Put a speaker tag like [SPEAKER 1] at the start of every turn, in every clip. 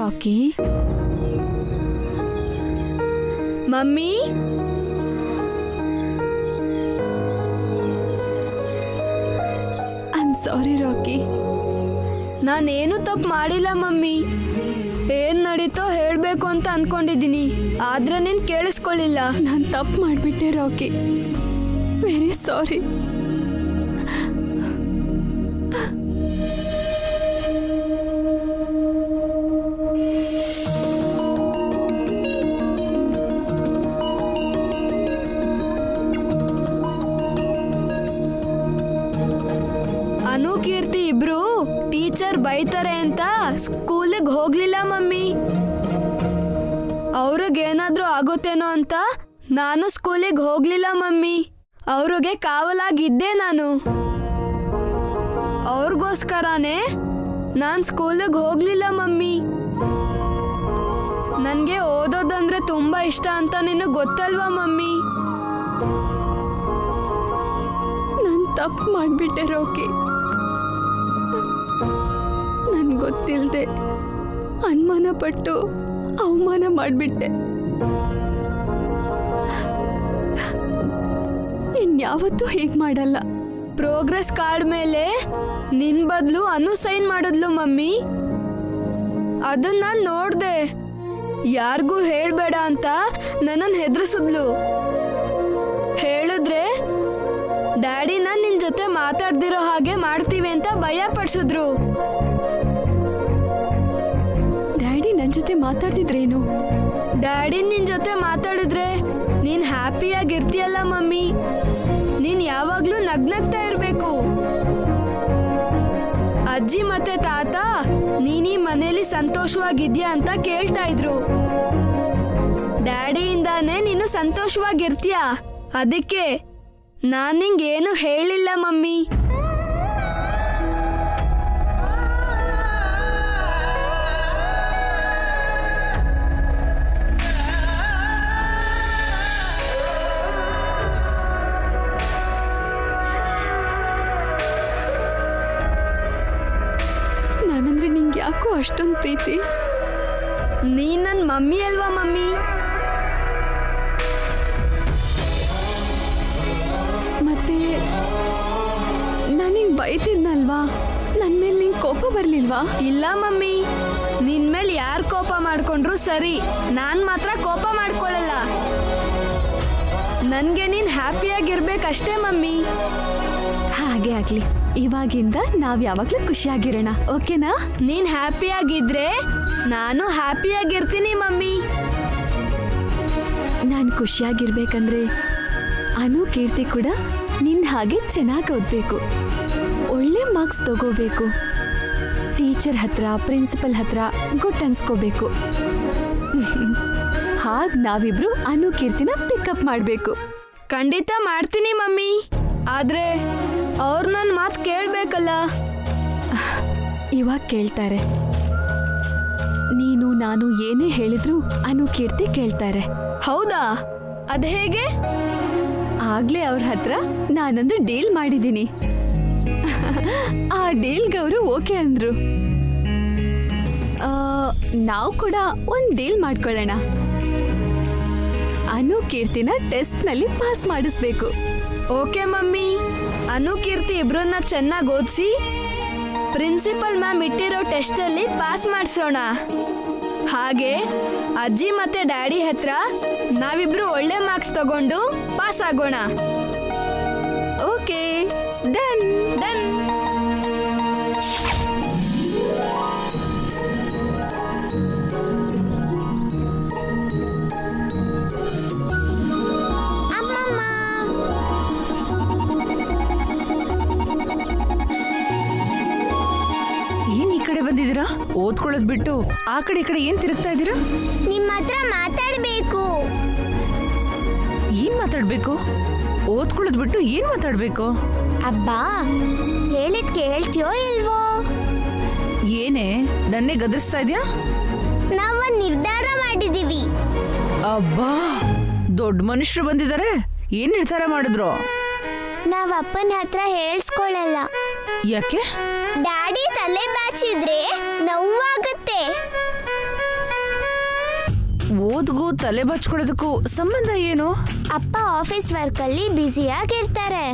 [SPEAKER 1] Rakhi.
[SPEAKER 2] Mummy,
[SPEAKER 1] I am sorry Rocky.
[SPEAKER 2] ನಾನೇನು ತಪ್ಪು ಮಾಡಿಲ್ಲ ಮಮ್ಮಿ. ಏನ್ ನಡೀತೋ ಹೇಳ್ಬೇಕು ಅಂತ ಅನ್ಕೊಂಡಿದ್ದೀನಿ, ಆದ್ರೆ ನೀನ್ ಕೇಳಿಸ್ಕೊಳ್ಳಿಲ್ಲ.
[SPEAKER 1] ನಾನು ತಪ್ಪು ಮಾಡಿಬಿಟ್ಟೆ ರಾಕಿ. Very sorry.
[SPEAKER 2] ಅನು ಕೀರ್ತಿ ಇಬ್ರು ಟೀಚರ್ ಬೈತಾರೆ ಅಂತ ಸ್ಕೂಲಿಗೆ ಹೋಗ್ಲಿಲ್ಲ ಮಮ್ಮಿ. ಅವ್ರಿಗೇನಾದ್ರೂ ಆಗುತ್ತೇನೋ ಅಂತ ನಾನು ಸ್ಕೂಲಿಗೆ ಹೋಗ್ಲಿಲ್ಲ ಮಮ್ಮಿ. ಅವ್ರಿಗೆ ಕಾವಲಾಗಿದ್ದೆ ನಾನು. ಅವ್ರಿಗೋಸ್ಕರನೇ ನಾನು ಸ್ಕೂಲಿಗೆ ಹೋಗ್ಲಿಲ್ಲ ಮಮ್ಮಿ. ನನಗೆ ಓದೋದಂದ್ರೆ ತುಂಬಾ ಇಷ್ಟ ಅಂತ ನಿನಗೆ ಗೊತ್ತಲ್ವಾ ಮಮ್ಮಿ.
[SPEAKER 1] ನಾನು ತಪ್ಪು ಮಾಡಿಬಿಟ್ಟೆ ರಾಕಿ. ನನ್ಗೆ ಗೊತ್ತಿಲ್ಲದೆ ಅನುಮಾನ ಪಟ್ಟು ಅವಮಾನ ಮಾಡಿಬಿಟ್ಟೆ. ಇನ್ಯಾವತ್ತೂ ಹೀಗೆ ಮಾಡಲ್ಲ.
[SPEAKER 2] ಪ್ರೋಗ್ರೆಸ್ ಕಾರ್ಡ್ ಮೇಲೆ ನಿನ್ ಬದಲು ಅನು ಸೈನ್ ಮಾಡಿದ್ಲು ಮಮ್ಮಿ. ಅದನ್ನ ನಾನು ನೋಡ್ದೆ. ಯಾರಿಗೂ ಹೇಳ್ಬೇಡ ಅಂತ ನನ್ನನ್ನು ಹೆದರ್ಸಿದ್ಲು. ಹೇಳಿದ್ರೆ ಡ್ಯಾಡಿನ ನಿನ್ ಜೊತೆ ಮಾತಾಡ್ದಿರೋ ಹಾಗೆ ಮಾಡ್ತೀವಿ ಅಂತ ಭಯ ಪಡಿಸಿದ್ರು.
[SPEAKER 1] ಡ್ಯಾಡಿ ನನ್ನ ಜೊತೆ ಮಾತಾಡ್ತಿದ್ರೇನು?
[SPEAKER 2] ಡ್ಯಾಡಿ ನಿನ್ ಜೊತೆ ಮಾತಾಡಿದ್ರೆ ನೀನ್ ಹ್ಯಾಪಿಯಾಗಿರ್ತೀಯಲ್ಲ ಮಮ್ಮಿ. ನೀನ್ ಯಾವಾಗ್ಲೂ ನಗ್ನಗ್ತಾ ಇರ್ಬೇಕು. ಅಜ್ಜಿ ಮತ್ತೆ ತಾತ ನೀನೀ ಮನೇಲಿ ಸಂತೋಷವಾಗಿದ್ಯಾ ಅಂತ ಕೇಳ್ತಾ ಇದ್ರು. ಡ್ಯಾಡಿಯಿಂದಾನೇ ನೀನು ಸಂತೋಷವಾಗಿರ್ತೀಯ. ಅದಕ್ಕೆ ನಾನು ನಿಂಗೇನು ಹೇಳಿಲ್ಲ ಮಮ್ಮಿ.
[SPEAKER 1] ನಾನಂದ್ರೆ ನಿಂಗೆ ಯಾಕೋ ಅಷ್ಟೊಂದು ಪ್ರೀತಿ?
[SPEAKER 2] ನೀನ್ ನನ್ನ ಮಮ್ಮಿ ಅಲ್ವಾ ಮಮ್ಮಿ.
[SPEAKER 1] ಮತ್ತೆ ನನಗೆ ಬೈತಿದ್ನಲ್ವಾ, ನನ್ನ ಮೇಲೆ ನಿಂಗೆ ಕೋಪ ಬರಲಿಲ್ವಾ?
[SPEAKER 2] ಇಲ್ಲ ಮಮ್ಮಿ, ನಿನ್ ಮೇಲೆ ಯಾರು ಕೋಪ ಮಾಡ್ಕೊಂಡ್ರು ಸರಿ, ನಾನ್ ಮಾತ್ರ ಕೋಪ ಮಾಡ್ಕೊಳ್ಳಲ್ಲ. ನನ್ಗೆ ನೀನ್ ಹ್ಯಾಪಿಯಾಗಿರ್ಬೇಕಷ್ಟೇ ಮಮ್ಮಿ.
[SPEAKER 1] ಹಾಗೆ ಆಗ್ಲಿ. ಇವಾಗಿಂದ ನಾವ್ ಯಾವಾಗ್ಲೂ ಖುಷಿಯಾಗಿರೋಣ, ಓಕೆನಾ?
[SPEAKER 2] ನೀನ್ ಹ್ಯಾಪಿಯಾಗಿದ್ರೆ ನಾನು ಹ್ಯಾಪಿಯಾಗಿರ್ತೀನಿ ಮಮ್ಮಿ.
[SPEAKER 1] ನಾನು ಖುಷಿಯಾಗಿರ್ಬೇಕಂದ್ರೆ ಅನು ಕೀರ್ತಿ ಕೂಡ ನಿನ್ನ ಹಾಗೆ ಚೆನ್ನಾಗಿ ಓದಬೇಕು, ಒಳ್ಳೆ ಮಾರ್ಕ್ಸ್ ತಗೋಬೇಕು, ಟೀಚರ್ ಹತ್ರ ಪ್ರಿನ್ಸಿಪಲ್ ಹತ್ರ ಗುಡ್ ಅನ್ಸ್ಕೋಬೇಕು. ಹಾಗೆ ನಾವಿಬ್ರು ಅನು ಕೀರ್ತಿನ ಪಿಕಪ್ ಮಾಡಬೇಕು.
[SPEAKER 2] ಖಂಡಿತ ಮಾಡ್ತೀನಿ ಮಮ್ಮಿ. ಆದ್ರೆ ಅವ್ರು ನನ್ನ ಮಾತು ಕೇಳಬೇಕಲ್ಲ.
[SPEAKER 1] ಇವಾಗ ಕೇಳ್ತಾರೆ. ನೀನು ನಾನು ಏನೇ ಹೇಳಿದ್ರು ಅನು ಕೀರ್ತಿ ಕೇಳ್ತಾರೆ.
[SPEAKER 2] ಹೌದಾ? ಅದ್ ಹೇಗೆ?
[SPEAKER 1] ಆಗ್ಲೇ ಅವ್ರ ಹತ್ರ ನಾನೊಂದು ಡೀಲ್ ಮಾಡಿದ್ದೀನಿ. ಆ ಡೀಲ್ಗೆ ಅವರು ಓಕೆ ಅಂದ್ರು. ನಾವು ಕೂಡ ಒಂದು ಡೀಲ್ ಮಾಡ್ಕೊಳ್ಳೋಣ. ಅನು ಕೀರ್ತಿನ ಟೆಸ್ಟ್ನಲ್ಲಿ ಪಾಸ್ ಮಾಡಿಸ್ಬೇಕು.
[SPEAKER 2] Okay mummy. ಅನು ಕೀರ್ತಿ ಇಬ್ರನ್ನ ಚೆನ್ನಾಗಿ ಓದಿಸಿ ಪ್ರಿನ್ಸಿಪಲ್ ಮ್ಯಾಮ್ ಇಟ್ಟಿರೋ ಟೆಸ್ಟಲ್ಲಿ ಪಾಸ್ ಮಾಡಿಸೋಣ. ಹಾಗೆ ಅಜ್ಜಿ ಮತ್ತೆ ಡ್ಯಾಡಿ ಹತ್ರ ನಾವಿಬ್ರು ಒಳ್ಳೆ ಮಾರ್ಕ್ಸ್ ತಗೊಂಡು ಪಾಸ್ ಆಗೋಣ.
[SPEAKER 1] Okay, done
[SPEAKER 2] done.
[SPEAKER 3] ಬಂದಿದ್ದೀರಾ? ಓದ್ಕೊಳ್ಳೋದ್ ಬಿಟ್ಟು ಆ ಕಡೆ ಈ ಕಡೆ ಏನ್ ತಿರುಗ್ತಾ ಇದ್ದೀರಾ?
[SPEAKER 4] ನಿಮ್ಮ ಹತ್ರ ಮಾತಾಡ್ಬೇಕು.
[SPEAKER 3] ಏನ್ ಮಾತಾಡ್ಬೇಕು? ಓದ್ಕೊಳ್ಳೋದ್ ಬಿಟ್ಟು ಏನ್ ಮಾತಾಡ್ಬೇಕು?
[SPEAKER 4] ಅಬ್ಬಾ, ಹೇಳಿದ್ ಕೇಳ್ತೀಯೋ ಇಲ್ವೋ?
[SPEAKER 3] ಏನೇ ನನ್ನೇ ಗದರಿಸ್ತಾ ಇದ್ಯಾ?
[SPEAKER 4] ನಾವೊಂದ್ ನಿರ್ಧಾರ ಮಾಡಿದೀವಿ.
[SPEAKER 3] ಅಬ್ಬಾ, ದೊಡ್ಡ ಮನುಷ್ಯರು ಬಂದಿದ್ದಾರೆ. ಏನ್ ನಿರ್ಧಾರ ಮಾಡಿದ್ರು?
[SPEAKER 4] ನಾವ್ ಅಪ್ಪನ ಹತ್ರ ಹೇಳ್ಸ್ಕೊಳ್ಳಲ್ಲ.
[SPEAKER 3] ಯಾಕೆ?
[SPEAKER 4] ಡ್ಯಾಡಿ ತಲೆ ಬಾಚಿದ್ರೆ ನೋವಾಗುತ್ತೆ.
[SPEAKER 3] ಓದ್ಗೂ ತಲೆ ಬಚ್ಕೊಳ್ಳೋದಕ್ಕೂ ಸಂಬಂಧ ಏನು?
[SPEAKER 4] ಅಪ್ಪ ಆಫೀಸ್ ವರ್ಕ್ ಅಲ್ಲಿ ಬ್ಯುಸಿಯಾಗಿರ್ತಾರೆ.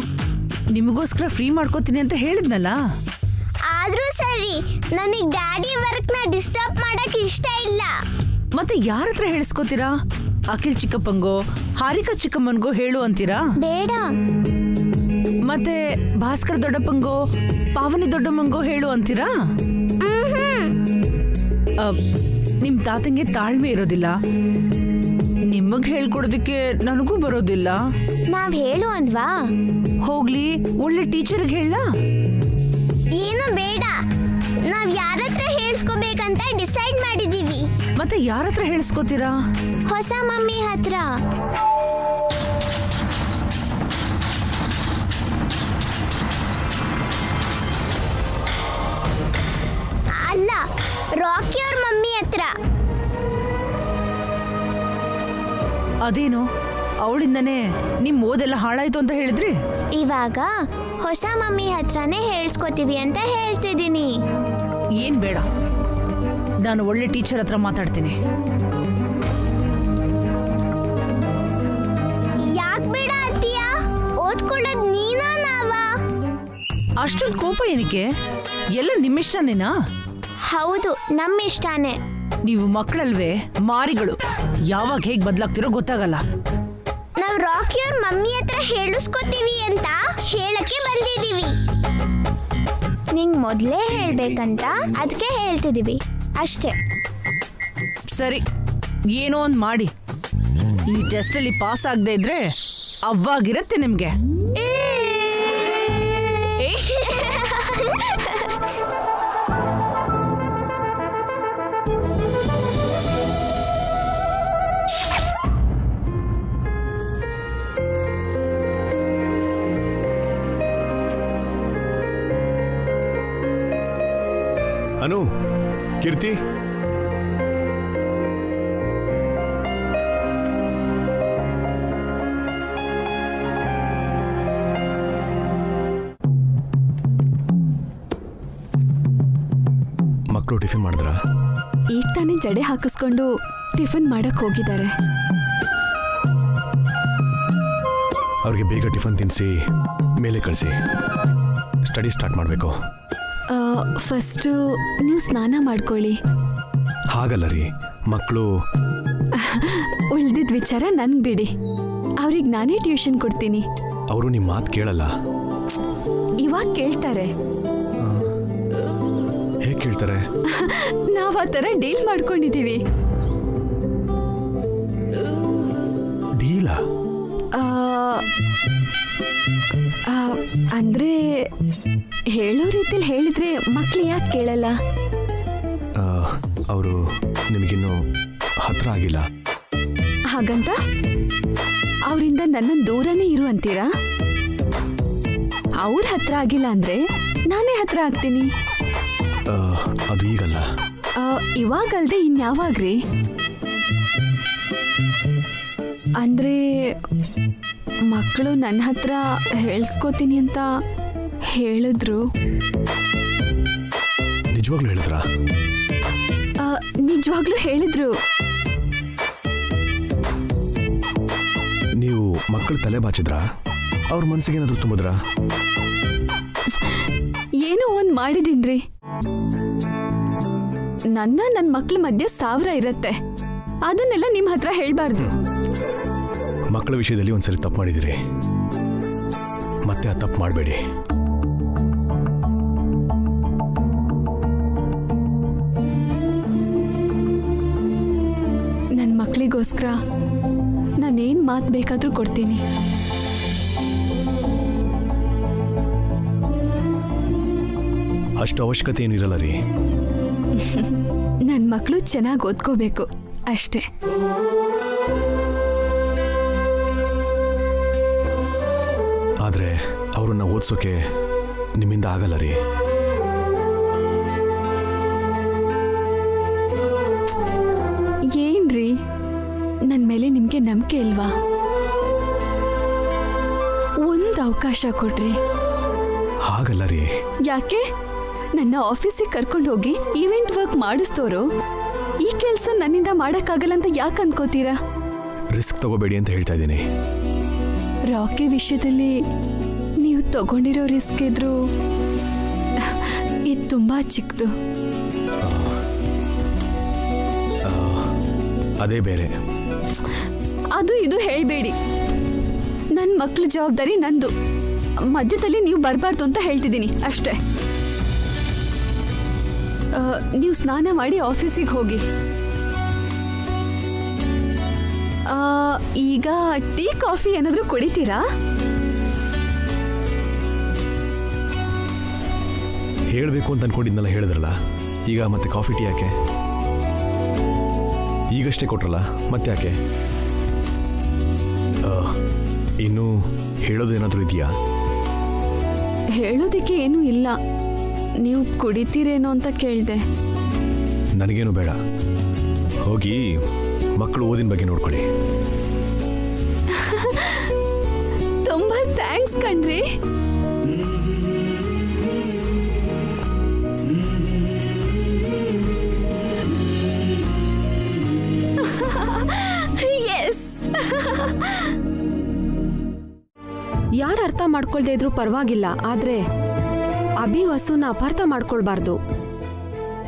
[SPEAKER 3] ನಿಮಗೋಸ್ಕರ ಫ್ರೀ ಮಾಡ್ಕೋತೀನಿ ಅಂತ ಹೇಳಿದ್ನಲ್ಲ.
[SPEAKER 4] ಆದ್ರೂ ಸರಿ, ನಮಗ್ ಡ್ಯಾಡಿ ವರ್ಕ್ ನ ಡಿಸ್ಟರ್ಬ್ ಮಾಡಕ್ ಇಷ್ಟ ಇಲ್ಲ.
[SPEAKER 3] ಮತ್ತೆ ಯಾರ ಹತ್ರ ಹೇಳಿಸ್ಕೋತೀರಾ? ಅಖಿಲ್ ಚಿಕ್ಕಪ್ಪಂಗೋ ಹಾರಿಕಾ ಚಿಕ್ಕಮ್ಮನ್ಗೋ ಹೇಳು ಅಂತೀರಾ?
[SPEAKER 4] ಬೇಡ.
[SPEAKER 3] ಮತ್ತೆ ಭಾಸ್ಕರ್ ದೊಡ್ಡಪ್ಪಂಗೋ ಪಾವನಿ ದೊಡ್ಡಮ್ಮಂಗೋ ಹೇಳು ಅಂತೀರಾ? ನಿಮ್ ತಾತಂಗೆ ತಾಳ್ಮೆ ಇರೋದಿಲ್ಲ. ನಿಮಗ್ ಹೇಳ್ಕೊಡೋದಕ್ಕೆ ನನಗೂ ಬರೋದಿಲ್ಲ.
[SPEAKER 4] ನಾವ್ ಹೇಳು ಅಂದ್ವಾ?
[SPEAKER 3] ಹೋಗ್ಲಿ, ಒಳ್ಳೆ ಟೀಚರ್ಗೆ ಹೇಳ.
[SPEAKER 4] ಏನು ಬೇಡ, ನಾವ್ ಯಾರ ಹತ್ರ ಹೇಳ್ಸ್ಕೋಬೇಕಂತ ಡಿಸೈಡ್ ಮಾಡಿದೀವಿ.
[SPEAKER 3] ಮತ್ತೆ ಯಾರ ಹತ್ರ ಹೇಳಿಸ್ಕೋತೀರಾ?
[SPEAKER 4] ಹೊಸ ಮಮ್ಮಿ ಹತ್ರ. ಅಲ್ಲ, ರಾಕಿ ಅವ್ರ ಮಮ್ಮಿ ಹತ್ರ.
[SPEAKER 3] ಅದೇನು, ಅವಳಿಂದನೇ ನಿಮ್ ಓದೆಲ್ಲ ಹಾಳಾಯ್ತು ಅಂತ ಹೇಳಿದ್ರಿ.
[SPEAKER 4] ಇವಾಗ ಹೊಸ ಮಮ್ಮಿ ಹತ್ರನೇ ಹೇಳ್ಸ್ಕೊತೀವಿ ಅಂತ ಹೇಳ್ತಿದ್ದೀನಿ.
[SPEAKER 3] ಏನ್ ಬೇಡ, ನಾನು ಒಳ್ಳೆ ಟೀಚರ್ ಹತ್ರ ಮಾತಾಡ್ತೀನಿ.
[SPEAKER 4] ಯಾಕ್ ಬೇಡ ಅತ್ತಿಯ? ಓದ್ಕೊಳ್ಳೋದ್ ನೀನಾ ನಾವಾ?
[SPEAKER 3] ಅಷ್ಟೊಂದು ಕೋಪ ಏನಕ್ಕೆ? ಎಲ್ಲ ನಿಮ್ಮಿಷ್ಟನೇನಾ?
[SPEAKER 4] ಹೌದು, ನಮ್ಮ ಇಷ್ಟಾನೇ.
[SPEAKER 3] ನೀವು ಮಕ್ಕಳಲ್ವೇ, ಮಾರಿಗಳು. ಯಾವಾಗ ಹೇಗ್ ಬದ್ಲಾಗ್ತಿರೋ ಗೊತ್ತಾಗಲ್ಲ.
[SPEAKER 4] ನಾವ್ ರಾಕಿ ಅವ್ರ ಮಮ್ಮಿ ಹತ್ರ ಹೇಳಿಸ್ಕೊತೀವಿ ಅಂತ ಹೇಳಕ್ಕೆ ಬಂದಿದೀವಿ. ನಿಂಗ್ ಮೊದ್ಲೇ ಹೇಳ್ಬೇಕಂತ ಅದಕ್ಕೆ ಹೇಳ್ತಿದೀವಿ ಅಷ್ಟೇ.
[SPEAKER 3] ಸರಿ, ಏನೋ ಒಂದ್ ಮಾಡಿ. ಈ ಟೆಸ್ಟ್ ಅಲ್ಲಿ ಪಾಸ್ ಆಗದೆ ಇದ್ರೆ ಅವಾಗಿರತ್ತೆ ನಿಮ್ಗೆ.
[SPEAKER 5] ಅನು, ಕೀರ್ತಿ, ಮಕ್ಕಳು ಟಿಫಿನ್ ಮಾಡಿದ್ರಾ?
[SPEAKER 1] ಈಗ ತಾನೇ ಜಡೆ ಹಾಕಿಸ್ಕೊಂಡು ಟಿಫನ್ ಮಾಡಕ್ ಹೋಗಿದ್ದಾರೆ.
[SPEAKER 5] ಅವ್ರಿಗೆ ಬೇಗ ಟಿಫನ್ ತಿನ್ನಿಸಿ ಮೇಲೆ ಕಳಿಸಿ. ಸ್ಟಡಿ ಸ್ಟಾರ್ಟ್ ಮಾಡಬೇಕು.
[SPEAKER 1] ಫಸ್ಟು ನೀವು ಸ್ನಾನ ಮಾಡ್ಕೊಳ್ಳಿ.
[SPEAKER 5] ಹಾಗಲ್ಲ ರೀ, ಮಕ್ಕಳು
[SPEAKER 1] ಉಳ್ದಿದ್ ವಿಚಾರ ನನ್ ಬಿಡಿ. ಅವ್ರಿಗೆ ನಾನೇ ಟ್ಯೂಷನ್ ಕೊಡ್ತೀನಿ.
[SPEAKER 5] ಅವರು ನಿಮ್ಮ ಮಾತು ಕೇಳಲ್ಲ.
[SPEAKER 1] ಇವಾಗ ಕೇಳ್ತಾರೆ.
[SPEAKER 5] ಹೇಗೆ ಕೇಳ್ತಾರೆ?
[SPEAKER 1] ನಾವ್ ಆ ಥರ ಡೀಲ್ ಮಾಡ್ಕೊಂಡಿದೀವಿ.
[SPEAKER 5] ಡೀಲಾ?
[SPEAKER 1] ಅಂದ್ರೆ ಹೇಳೋ ರೀತಿಲಿ ಹೇಳಿದ್ರೆ ಮಕ್ಳು ಯಾಕೆ ಕೇಳಲ್ಲ?
[SPEAKER 5] ಅವರು ನಿಮಗಿನ್ನೂ ಹತ್ರ ಆಗಿಲ್ಲ.
[SPEAKER 1] ಹಾಗಂತ ಅವರಿಂದ ನನ್ನ ದೂರನೇ ಇರು ಅಂತೀರಾ? ಅವ್ರ ಹತ್ರ ಆಗಿಲ್ಲ ಅಂದ್ರೆ ನಾನೇ ಹತ್ರ ಆಗ್ತೀನಿ.
[SPEAKER 5] ಅದು ಈಗಲ್ಲ.
[SPEAKER 1] ಇವಾಗಲ್ದೆ ಇನ್ಯಾವಾಗ್ರಿ? ಅಂದ್ರೆ ಮಕ್ಕಳು ನನ್ನ ಹತ್ರ ಹೇಳ್ಸ್ಕೋತೀನಿ ಅಂತ ಹೇಳಿದ್ರು.
[SPEAKER 5] ನಿಜವಾಗ್ಲೂ ಹೇಳಿದ್ರಾ?
[SPEAKER 1] ನಿಜವಾಗ್ಲೂ ಹೇಳಿದ್ರು.
[SPEAKER 5] ನೀವು ಮಕ್ಕಳು ತಲೆ ಬಾಚಿದ್ರಾ? ಅವ್ರ ಮನಸ್ಸಿಗೆ ಏನಾದ್ರು ತುಂಬಿದ್ರಾ?
[SPEAKER 1] ಏನೋ ಒಂದ್ ಮಾಡಿದೀನ್ರಿ. ನನ್ನ ಮಕ್ಳ ಮಧ್ಯೆ 1000 ಇರತ್ತೆ. ಅದನ್ನೆಲ್ಲ ನಿಮ್ ಹತ್ರ ಹೇಳ್ಬಾರ್ದು.
[SPEAKER 5] ಮಕ್ಕಳ ವಿಷಯದಲ್ಲಿ ಒಂದ್ಸರಿ ತಪ್ಪು ಮಾಡಿದಿರಿ, ಮತ್ತೆ ಆ ತಪ್ಪು ಮಾಡಬೇಡಿ.
[SPEAKER 1] ನನ್ನ ಮಕ್ಕಳಿಗೋಸ್ಕರ ನಾನೇನ್ ಮಾತು ಬೇಕಾದ್ರೂ ಕೊಡ್ತೀನಿ.
[SPEAKER 5] ಅಷ್ಟು ಅವಶ್ಯಕತೆ ಏನಿರಲ್ಲ ರೀ.
[SPEAKER 1] ನನ್ನ ಮಕ್ಕಳು ಚೆನ್ನಾಗಿ ಓದ್ಕೋಬೇಕು ಅಷ್ಟೇ.
[SPEAKER 5] ಆದರೆ ಅವ್ರನ್ನ ಓದಿಸೋಕೆ ನಿಮ್ಮಿಂದ ಆಗಲ್ಲ ರೀ.
[SPEAKER 1] ಏನ್ರಿ, ನನ್ನ ಮೇಲೆ ನಿಮ್ಗೆ ನಂಬಿಕೆ ಇಲ್ವಾ? ಒಂದು ಅವಕಾಶ ಕೊಡ್ರಿ.
[SPEAKER 5] ಹಾಗಲ್ಲ ರೀ.
[SPEAKER 1] ಯಾಕೆ? ನನ್ನ ಆಫೀಸಿಗೆ ಕರ್ಕೊಂಡು ಹೋಗಿ ಈವೆಂಟ್ ವರ್ಕ್ ಮಾಡಿಸ್ತೋರು ಈ ಕೆಲಸ ನನ್ನಿಂದ ಮಾಡಕ್ಕಾಗಲ್ಲ ಅಂತ ಯಾಕೆ ಅನ್ಕೋತೀರಾ?
[SPEAKER 5] ರಿಸ್ಕ್ ತಗೋಬೇಡಿ ಅಂತ ಹೇಳ್ತಾ ಇದ್ದೀನಿ.
[SPEAKER 1] ರಾಕಿ ವಿಷಯದಲ್ಲಿ ನೀವು ತಗೊಂಡಿರೋ ರಿಸ್ಕ್ ಇದ್ರು ಇದು ತುಂಬಾ ಚಿಕ್ಕದು.
[SPEAKER 5] ಅದೇ ಬೇರೆ.
[SPEAKER 1] ಅದು ಇದು ಹೇಳ್ಬೇಡಿ. ನನ್ನ ಮಕ್ಳ ಜವಾಬ್ದಾರಿ ನಂದು. ಮಧ್ಯದಲ್ಲಿ ನೀವು ಬರಬಾರ್ದು ಅಂತ ಹೇಳ್ತಿದ್ದೀನಿ ಅಷ್ಟೇ. ನೀವು ಸ್ನಾನ ಮಾಡಿ ಆಫೀಸಿಗೆ ಹೋಗಿ. ಈಗ ಟೀ ಕಾಫಿ ಏನಾದರೂ ಕುಡಿತೀರಾ?
[SPEAKER 5] ಹೇಳಬೇಕು ಅಂತ ಅನ್ಕೊಂಡಿದ್ನಲ್ಲ, ಹೇಳಿದ್ರಲ್ಲ. ಈಗ ಮತ್ತೆ ಕಾಫಿ ಟೀ ಯಾಕೆ? ಈಗಷ್ಟೇ ಕೊಟ್ರಲ್ಲ, ಮತ್ತೆ ಯಾಕೆ? ಇನ್ನೂ ಹೇಳೋದೇನಾದರೂ ಇದೆಯಾ?
[SPEAKER 1] ಹೇಳೋದಕ್ಕೆ ಏನೂ ಇಲ್ಲ. ನೀವು ಕುಡಿತೀರೇನೋ ಅಂತ ಕೇಳಿದೆ.
[SPEAKER 5] ನನಗೇನು ಬೇಡ. ಹೋಗಿ ಮಕ್ಕಳು ಓದಿನ ಬಗ್ಗೆ ನೋಡ್ಕೊಳ್ಳಿ.
[SPEAKER 1] ತುಂಬಾ ಥ್ಯಾಂಕ್ಸ್ ಕಣ್ರಿ. ಎಸ್.
[SPEAKER 6] ಯಾರು ಅರ್ಥ ಮಾಡ್ಕೊಳ್ದೇ ಇದ್ರೂ ಪರವಾಗಿಲ್ಲ, ಆದ್ರೆ ಅಭಿ ವಸುನ ಅಪಾರ್ಥ ಮಾಡ್ಕೊಳ್ಬಾರ್ದು.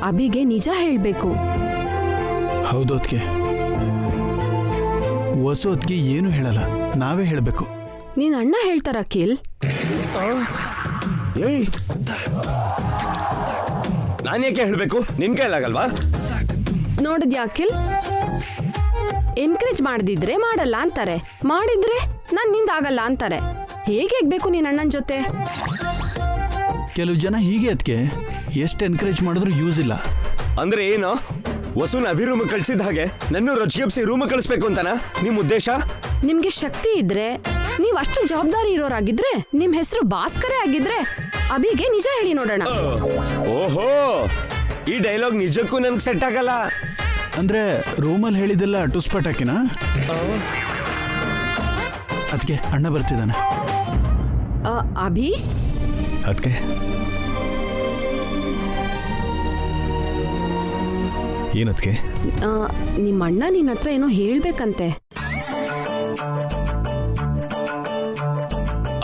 [SPEAKER 6] ಅಭಿಗೆ ನಿಜ ಹೇಳ್ಬೇಕು.
[SPEAKER 7] ಹೌದು ಅದಕ್ಕೆ ವಸು ಅದಕ್ಕೆ ಏನು ಹೇಳಲ್ಲ, ನಾವೇ ಹೇಳಬೇಕು.
[SPEAKER 6] ನೀನ್ ಅಣ್ಣ ಹೇಳ್ತಾರ ಅಖಿಲ್?
[SPEAKER 8] ಏಯ್, ನಾನು ಯಾಕೆ ಹೇಳ್ಬೇಕು? ನಿನ್ ಕೈಲಾಗಲ್ವಾ?
[SPEAKER 6] ನೋಡಿದ್ಯಾ ಅಖಿಲ್, ಎನ್ಕರೇಜ್ ಮಾಡದಿದ್ರೆ ಮಾಡಲ್ಲ ಅಂತಾರೆ, ಮಾಡಿದ್ರೆ ನನ್ನಿಂದ ಆಗಲ್ಲ ಅಂತಾರೆ. ಹೇಗೆ ಬೇಕು ನೀನ್ ಅಣ್ಣನ ಜೊತೆ?
[SPEAKER 7] ಕೆಲವು ಜನ ಹೀಗೆ ಅದಕ್ಕೆ ಎಷ್ಟು ಎನ್ಕರೇಜ್ ಮಾಡಿದ್ರು ಯೂಸ್ ಇಲ್ಲ.
[SPEAKER 8] ಅಂದ್ರೆ ಏನು? ವಸುನ ಅಭಿರೂಮ ಕಳ್ಸಿದ ಹಾಗೆ ನನ್ನ ರೊಚ್ಗೆಪ್ಸಿ ರೂಮ್ ಕಳಿಸ್ಬೇಕು ಅಂತಾನ ನಿಮ್ ಉದ್ದೇಶ?
[SPEAKER 6] ನಿಮ್ಗೆ ಶಕ್ತಿ ಇದ್ರೆ, ನೀವ್ ಅಷ್ಟು ಜವಾಬ್ದಾರಿ ಇರೋರಾಗಿದ್ರೆ, ನಿಮ್ ಹೆಸರು ಭಾಸ್ಕರೇ ಆಗಿದ್ರೆ ಅಭಿಗೆ ನಿಜ ಹೇಳಿ ನೋಡೋಣ.
[SPEAKER 8] ಓಹೋ, ಈ ಡೈಲಾಗ್ ನಿಜಕ್ಕೂ ನನ್ಗೆ ಸೆಟ್ ಆಗಲ್ಲ.
[SPEAKER 7] ಅಂದ್ರೆ ರೂಮಲ್ಲಿ ಹೇಳಿದೆಲ್ಲ ಟುಸ್ಪಟಾಕಿನ? ಅದಕ್ಕೆ ಅಣ್ಣ ಬರ್ತಿದ್ದಾನೆ.
[SPEAKER 6] ಅಭಿ,
[SPEAKER 5] ಅದಕ್ಕೆ ಏನದಕ್ಕೆ?
[SPEAKER 6] ನಿಮ್ಮ ಅಣ್ಣ ನಿನ್ನ ಹತ್ರ ಏನೋ ಹೇಳ್ಬೇಕಂತೆ.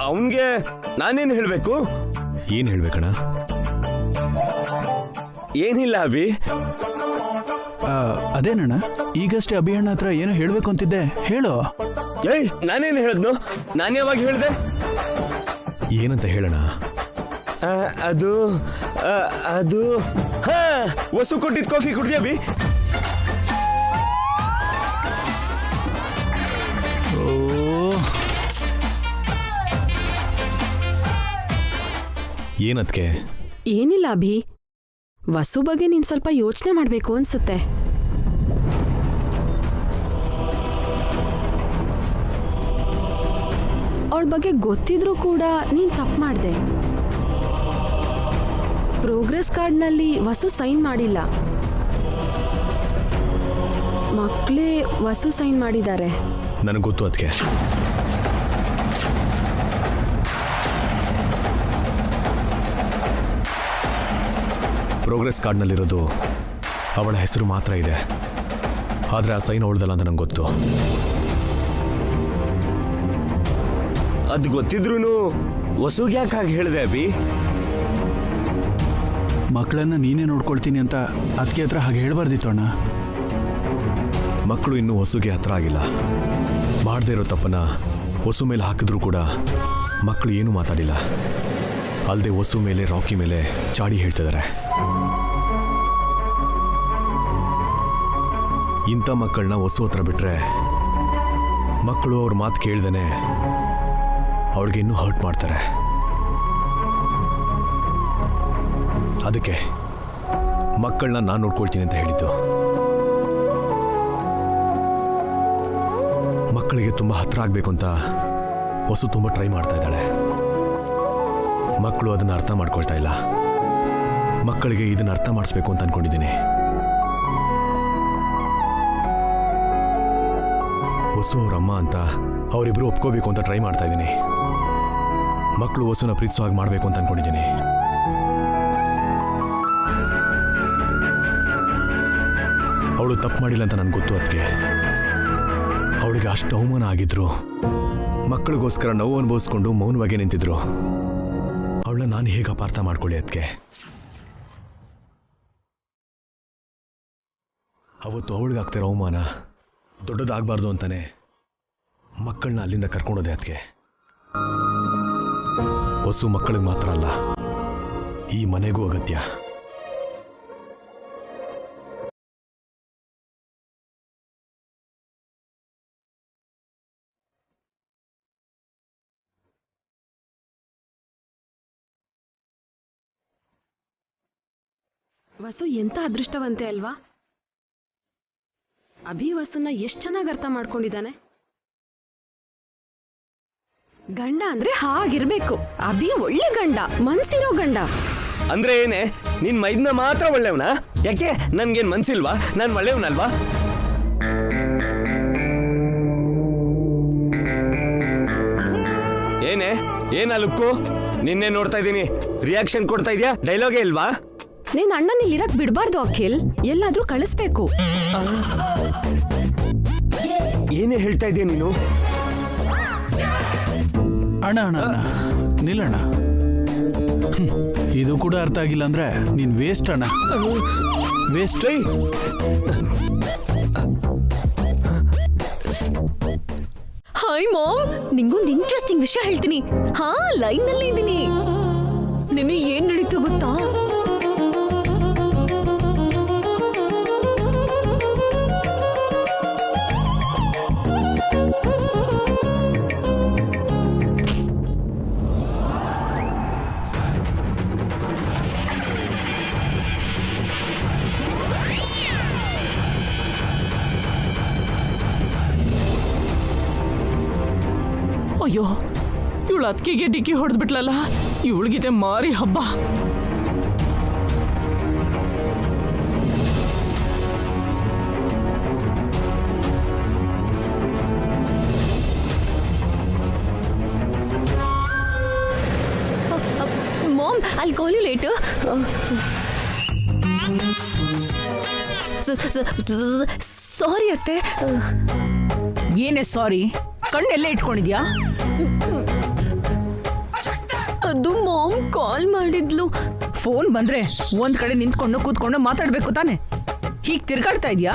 [SPEAKER 8] ಅವನ್ಗೆ ನಾನೇನು ಹೇಳ್ಬೇಕು?
[SPEAKER 5] ಏನ್ ಹೇಳ್ಬೇಕಣ್ಣ?
[SPEAKER 8] ಏನಿಲ್ಲ ಅಭಿ.
[SPEAKER 7] ಅದೇನಣ್ಣ, ಈಗಷ್ಟೇ ಅಭಿ ಅಣ್ಣ ಹತ್ರ ಏನೋ ಹೇಳ್ಬೇಕು ಅಂತಿದ್ದೆ, ಹೇಳು.
[SPEAKER 8] ಏಯ್, ನಾನೇನು ಹೇಳಿದ್ನು? ನಾನು ಯಾವಾಗ ಹೇಳ್ದೆ?
[SPEAKER 5] ಏನಂತ ಹೇಳೋಣ?
[SPEAKER 8] ಅದು ಅದು ಹಾ, ವಸು ಕೊಟ್ಟಿದ್ ಕಾಫಿ ಕುಡ್ದಿ ಅಭಿ?
[SPEAKER 5] ಏನದಕ್ಕೆ?
[SPEAKER 6] ಏನಿಲ್ಲ ಅಭಿ, ವಸು ಬಗ್ಗೆ ನೀನ್ ಸ್ವಲ್ಪ ಯೋಚನೆ ಮಾಡ್ಬೇಕು ಅನ್ಸುತ್ತೆ. ಅವಳ ಬಗ್ಗೆ ಗೊತ್ತಿದ್ರೂ ಕೂಡ ನೀನ್ ತಪ್ಪು ಮಾಡ್ದೆ. ಪ್ರೋಗ್ರೆಸ್ ಕಾರ್ಡ್ನಲ್ಲಿ ವಸು ಸೈನ್ ಮಾಡಿಲ್ಲ, ಮಕ್ಕಳೇ ವಸು ಸೈನ್ ಮಾಡಿದ್ದಾರೆ.
[SPEAKER 5] ನನಗೆ ಗೊತ್ತು ಅದಕ್ಕೆ. ಪ್ರೋಗ್ರೆಸ್ ಕಾರ್ಡ್ನಲ್ಲಿರೋದು ಅವಳ ಹೆಸರು ಮಾತ್ರ ಇದೆ, ಆದರೆ ಆ ಸೈನ್ ಅವಳ್ದಲ್ಲ ಅಂತ ನಂಗೆ ಗೊತ್ತು.
[SPEAKER 8] ಅದು ಗೊತ್ತಿದ್ರೂ ವಸುಗೆ ಯಾಕೆ ಹಾಗೆ ಹೇಳಿದೆ ಅಭಿ?
[SPEAKER 7] ಮಕ್ಕಳನ್ನ ನೀನೇ ನೋಡ್ಕೊಳ್ತೀನಿ ಅಂತ ಅದಕ್ಕೆ ಹತ್ರ ಹಾಗೆ ಹೇಳ್ಬಾರ್ದಿತ್ತು ಅಣ್ಣ.
[SPEAKER 5] ಮಕ್ಕಳು ಇನ್ನೂ ವಸುಗೆ ಹತ್ರ ಆಗಿಲ್ಲ. ಮಾಡದೇ ಇರೋ ತಪ್ಪನ್ನ ವಸು ಮೇಲೆ ಹಾಕಿದ್ರೂ ಕೂಡ ಮಕ್ಕಳು ಏನೂ ಮಾತಾಡಿಲ್ಲ. ಅಲ್ಲದೆ ವಸು ಮೇಲೆ, ರಾಕಿ ಮೇಲೆ ಚಾಡಿ ಹೇಳ್ತಿದ್ದಾರೆ. ಇಂಥ ಮಕ್ಕಳನ್ನ ವಸು ಹತ್ರ ಬಿಟ್ರೆ ಮಕ್ಕಳು ಅವ್ರ ಮಾತು ಕೇಳ್ದೇನೆ ಅವ್ರಿಗೆ ಇನ್ನೂ ಹರ್ಟ್ ಮಾಡ್ತಾರೆ. ಅದಕ್ಕೆ ಮಕ್ಕಳನ್ನ ನಾನು ನೋಡ್ಕೊಳ್ತೀನಿ ಅಂತ ಹೇಳಿದ್ದು. ಮಕ್ಕಳಿಗೆ ತುಂಬ ಹತ್ರ ಆಗಬೇಕು ಅಂತ ವಸು ತುಂಬ ಟ್ರೈ ಮಾಡ್ತಾ ಇದ್ದಾಳೆ. ಮಕ್ಕಳು ಅದನ್ನು ಅರ್ಥ ಮಾಡ್ಕೊಳ್ತಾ ಇಲ್ಲ. ಮಕ್ಕಳಿಗೆ ಇದನ್ನು ಅರ್ಥ ಮಾಡಿಸ್ಬೇಕು ಅಂತ ಅನ್ಕೊಂಡಿದ್ದೀನಿ. ವಸು ಅವ್ರ ಅಮ್ಮ ಅಂತ ಅವರಿಬ್ಬರು ಒಪ್ಕೋಬೇಕು ಅಂತ ಟ್ರೈ ಮಾಡ್ತಾ ಇದ್ದೀನಿ. ಮಕ್ಕಳು ವಸುನ ಪ್ರೀತಿಸೋ ಹಾಗೆ ಮಾಡಬೇಕು ಅಂತ ಅನ್ಕೊಂಡಿದ್ದೀನಿ. ಅವಳು ತಪ್ಪು ಮಾಡಿಲ್ಲ ಅಂತ ನನಗೆ ಗೊತ್ತು. ಅದಕ್ಕೆ ಅವಳಿಗೆ ಅಷ್ಟು ಅವಮಾನ ಆಗಿದ್ರು ಮಕ್ಕಳಿಗೋಸ್ಕರ ನೋವು ಅನುಭವಿಸ್ಕೊಂಡು ಮೌನವಾಗಿ ನಿಂತಿದ್ರು. ಅವಳನ್ನ ನಾನು ಹೇಗೆ ಅಪಾರ್ಥ ಮಾಡ್ಕೊಳ್ಳಿ? ಅದಕ್ಕೆ ಅವತ್ತು ಅವಳಿಗಾಗ್ತಿರೋ ಅವಮಾನ ದೊಡ್ಡದಾಗಬಾರ್ದು ಅಂತಾನೆ ಮಕ್ಕಳನ್ನ ಅಲ್ಲಿಂದ ಕರ್ಕೊಂಡೋದೆ. ಅದಕ್ಕೆ ವಸು ಮಕ್ಕಳಿಗೆ ಮಾತ್ರ ಅಲ್ಲ, ಈ ಮನೆಗೂ ಅಗತ್ಯ.
[SPEAKER 6] ವಸು ಎಂತ ಅದೃಷ್ಟವಂತೆ ಅಲ್ವಾ? ಅಭಿ ವಸುನ ಎಷ್ಟು ಚೆನ್ನಾಗಿ ಅರ್ಥ ಮಾಡ್ಕೊಂಡಿದ್ದಾನೆ. ಗಂಡ ಅಂದ್ರೆ ಹಾಗಿರ್ಬೇಕು. ಅಭಿ ಒಳ್ಳೆ ಗಂಡ, ಮನ್ಸಿರೋ ಗಂಡ.
[SPEAKER 8] ಅಂದ್ರೆ ಏನೇ, ನಿನ್ ಮೈದ್ನ ಮಾತ್ರ ಒಳ್ಳೆಯವನಾ? ಯಾಕೆ ನನ್ಗೇನ್ ಮನ್ಸಿಲ್ವಾ? ನಾನ್ ಒಳ್ಳೆಯವನಲ್ವಾ? ಏನೇ, ಏನ ಲುಕ್ಕು? ನಿನ್ನೆ ನೋಡ್ತಾ ಇದ್ದೀನಿ, ರಿಯಾಕ್ಷನ್ ಕೊಡ್ತಾ ಇದೀಯಾ? ಡೈಲಾಗೇ ಇಲ್ವಾ?
[SPEAKER 6] ನೀನ್ ಅಣ್ಣನ ಇರಕ್ ಬಿಡ್ಬಾರ್ದು ಅಖಿಲ್, ಎಲ್ಲಾದ್ರೂ ಕಳಿಸ್ಬೇಕು.
[SPEAKER 8] ಏನೇ ಹೇಳ್ತಾ ಇದೀಯ ನೀನು?
[SPEAKER 7] ಅಣ್ಣ ಅಣ್ಣ ನಿಲ್ಲಣ್ಣ. ಇದು ಕೂಡ ಅರ್ಥ ಆಗಿಲ್ಲ ಅಂದ್ರೆ ನೀನ್ ವೇಸ್ಟ್ ಅಣ್ಣ, ವೇಸ್ಟ್.
[SPEAKER 9] ಹಾಯ್ ಮಾಮ್, ನಿಂಗೊಂದು ಇಂಟ್ರೆಸ್ಟಿಂಗ್ ವಿಷಯ ಹೇಳ್ತೀನಿ. ಹಾ, ಲೈನ್ ನಲ್ಲಿ ಇದ್ದೀನಿ. ನಿನ್ನೆ ಏನ್ ನಡೀತು ಗೊತ್ತಾ?
[SPEAKER 3] ಅಯ್ಯೋ, ಇವಳು ಅತ್ತಿಗೆಗೆ ಡಿಕ್ಕಿ ಹೊಡೆದ್ಬಿಟ್ಲಲ್ಲ. ಇವಳಿಗಿದೆ ಮಾರಿ ಹಬ್ಬ.
[SPEAKER 9] Mom, I'll call you later. Sorry ಅತ್ತೆ.
[SPEAKER 3] ಏನೇ ಸಾರಿ? ಕಣ್ಣೆಲ್ಲ ಇಟ್ಕೊಂಡಿದ್ಯಾ?
[SPEAKER 9] ಅದು ಮಾಮ್ ಕಾಲ್ ಮಾಡಿದ್ಲು.
[SPEAKER 3] ಫೋನ್ ಬಂದ್ರೆ ಒಂದ್ ಕಡೆ ನಿಂತ್ಕೊಂಡು ಕೂತ್ಕೊಂಡು ಮಾತಾಡ್ಬೇಕು ತಾನೆ? ಹೀಗ್ ತಿರ್ಗಾಡ್ತಾ ಇದ್ಯಾ?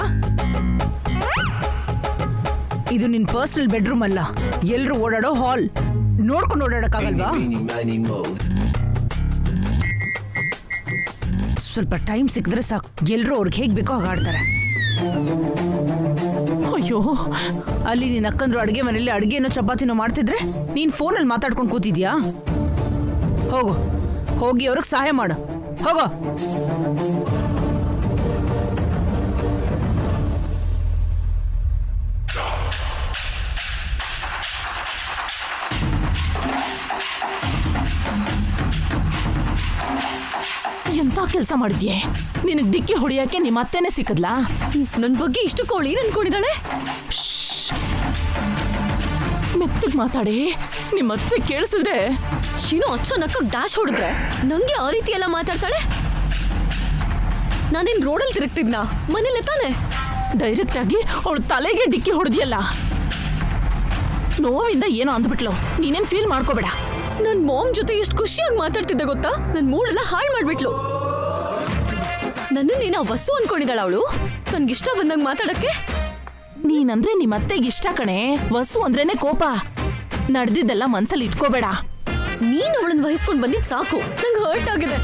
[SPEAKER 3] ಇದು ನಿನ್ ಪರ್ಸನಲ್ ಬೆಡ್ರೂಮ್ ಅಲ್ಲ, ಎಲ್ರು ಓಡಾಡೋ ಹಾಲ್. ನೋಡ್ಕೊಂಡು ಓಡಾಡಕ್ಕಾಗಲ್ವಾ? ಸ್ವಲ್ಪ ಟೈಮ್ ಸಿಕ್ಕಿದ್ರೆ ಸಾಕು, ಎಲ್ರು ಅವ್ರಿಗೆ ಹೇಗ್ ಬೇಕೋ ಹಾಗಾಡ್ತಾರೆ. ಅಯ್ಯೋ, ಅಲ್ಲಿ ನೀನ್ ಅಕ್ಕಂದ್ರು ಅಡುಗೆ ಮನೇಲಿ ಅಡುಗೆನೋ ಚಪಾತಿನೋ ಮಾಡ್ತಿದ್ರೆ ನೀನ್ ಫೋನಲ್ಲಿ ಮಾತಾಡ್ಕೊಂಡು ಕೂತಿದ್ಯಾ? ಹೋಗು, ಹೋಗಿ ಅವ್ರಿಗೆ ಸಹಾಯ ಮಾಡು, ಹೋಗೋ. ಎಂತ ಕೆಲಸ ಮಾಡಿದ್ಯೆ? ನಿನಗೆ ಡಿಕ್ಕಿ ಹೊಡಿಯಕ್ಕೆ ನಿಮ್ಮ ಅತ್ತೆನೇ ಸಿಕ್ಕದ್ಲಾ?
[SPEAKER 9] ನನ್ ಬಗ್ಗೆ ಇಷ್ಟು ಕೋಳಿ ಅನ್ಕೊಂಡಿದ್ದಾಳೆ.
[SPEAKER 3] ಮೆತ್ತಗ್ ಮಾತಾಡಿ, ನಿಮ್ಮ ಅತ್ತೆ ಕೇಳಿಸಿದ್ರೆ.
[SPEAKER 9] ಏನೋ ಅಚಾನಕ್ ಡ್ಯಾಶ್ ಹೊಡೆದ್ರೆ ನಂಗೆ ಆ ರೀತಿ ಎಲ್ಲ ಮಾತಾಡ್ತಾಳೆ. ನಾನೇನ್ ರೋಡಲ್ಲಿ ತಿರುಗ್ತಿದ್ನಾ? ಮನೇಲೆ ತಾನೆ.
[SPEAKER 3] ಡೈರೆಕ್ಟ್ ಆಗಿ ಅವಳು ತಲೆಗೆ ಡಿಕ್ಕಿ ಹೊಡೆದಿಯಲ್ಲ. ನೋವಿಂದ ಏನೋ ಅಂದ್ಬಿಟ್ಲು, ನೀನೇನ್ ಫೀಲ್ ಮಾಡ್ಕೋಬೇಡ.
[SPEAKER 9] ನನ್ ಮಾಮ್ ಜೊತೆ ಎಷ್ಟು ಖುಷಿಯಾಗಿ ಮಾತಾಡ್ತಿದ್ದೆ ಗೊತ್ತಾ? ನನ್ ಮೂಡೆಲ್ಲ ಹಾಳು ಮಾಡ್ಬಿಟ್ಲು. ನನ್ನನ್ನೇನ ವಸು ಅನ್ಕೊಂಡಿದ್ದಾಳ ಅವಳು, ತನ್ಗಿಷ್ಟ ಬಂದಂಗ ಮಾತಾಡಕ್ಕೆ.
[SPEAKER 3] ನೀನಂದ್ರೆ ನಿಮ್ಮ ಅತ್ತೆಗೆ ಇಷ್ಟ ಕಣೆ, ವಸು ಅಂದ್ರೇನೆ ಕೋಪ. ನಡೆದಿದ್ದೆಲ್ಲ ಮನ್ಸಲ್ಲಿ ಇಟ್ಕೋಬೇಡ.
[SPEAKER 9] ನೀನ್ ಅವಳನ್ನ ವಹಿಸ್ಕೊಂಡ್ ಬಂದಿದ್ ಸಾಕು, ನಂಗೆ ಹರ್ಟ್ ಆಗಿದೆ.